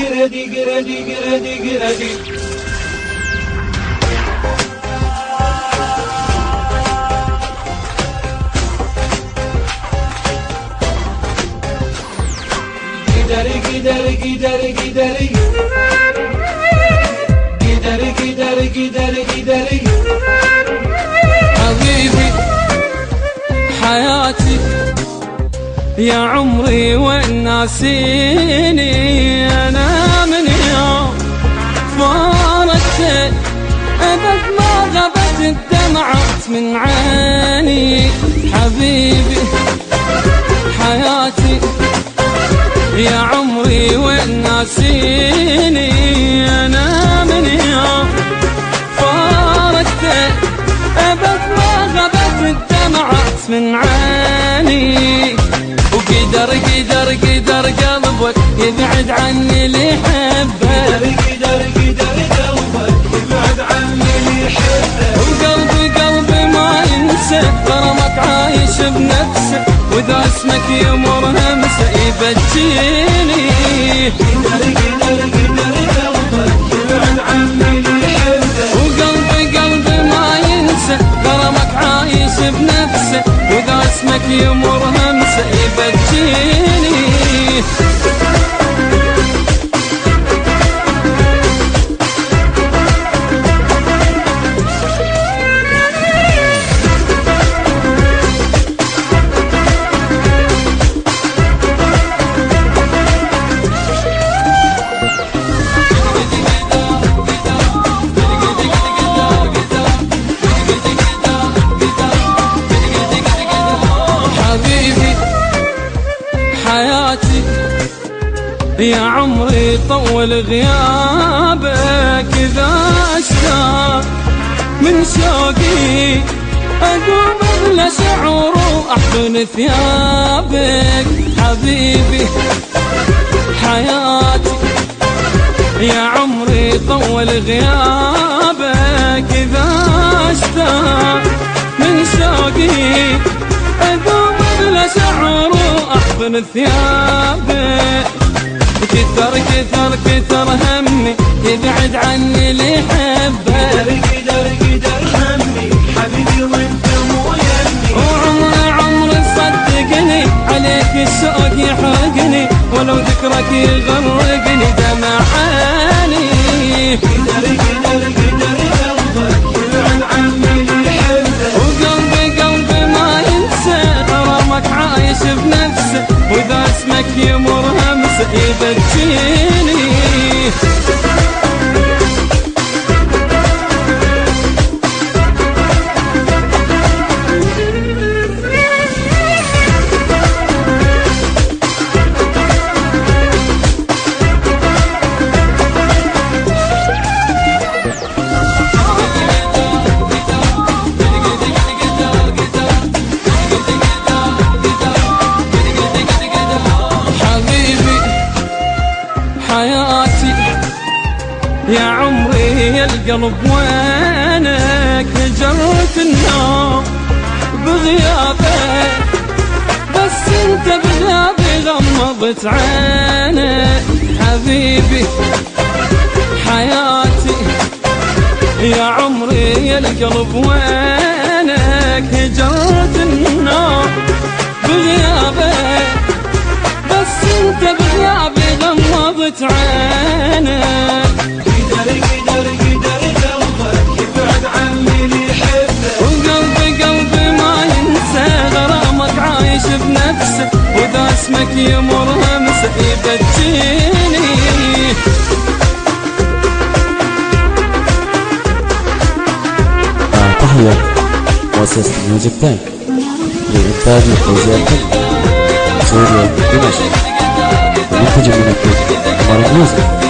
قردي قردي قردي قردي قدري قدري قدري قدري قدري قدري قدري قدري حبيبي حياتي يا عمري وين ناسيني انا من يوم فارقتك ابد ما غبت الدمعات من عيني حبيبي حياتي يا عمري وين ناسيني انا من يوم فارقتك ابد ما غبت الدمعات من عيني وقدر قدر قدر قلبك يبعد عني اللي يحبك قدر قدر قلبك يبعد عني اللي يحبك وقلبي قلبي ما ينسى غرامك عايش بنفسه واذا اسمك يمر همسه يبجيني قدر قدر قدر قلبك يبعد عني اللي يحبك وقلبي قلبي ما ينسى غرامك عايش بنفسه واذا اسمك يمر همسه يبجيني حياتي يا عمري طول غيابك إذا اشتاق من شوقي أقوم بلا شعور وأحضن ثيابك حبيبي حياتي يا عمري طول غيابك إذا اشتاق من شوقي أقوم بلا شعور وأحضن ثيابك كثر كثر كثر همي يبعد عني اللي يحبك قدر قدر همي حبيبي وانت مو يمي وعمري عمري صدقني عليك الشوق يحرقني ولو ذكرك يغرقني دمع عيني قدر قدر قدر قلبك يبعد عني اللي يحبك وقلبي قلبي ما ينسى غرامك عايش بنفسه واذا اسمك يمر همسه يبجيني حياتي يا عمري يا القلب وينك هجرت النوم بغيابك بس انت بغيابي غمضت عينك حبيبي حياتي يا عمري يا القلب وينك هجرت النوم بغيابك بس انت بغيابي غمضت عينك قدر قدر قدر قلبك يبعد عني اللي يحبك وقلبي قلبي ما ينسى غرامك عايش بنفسه واذا اسمك يمر همسه يبجيني تحية مؤسسة ميوزك تانك لإنتاج وتوزيع الفن سوريا دمشق منتج من الكويت عمر الموزك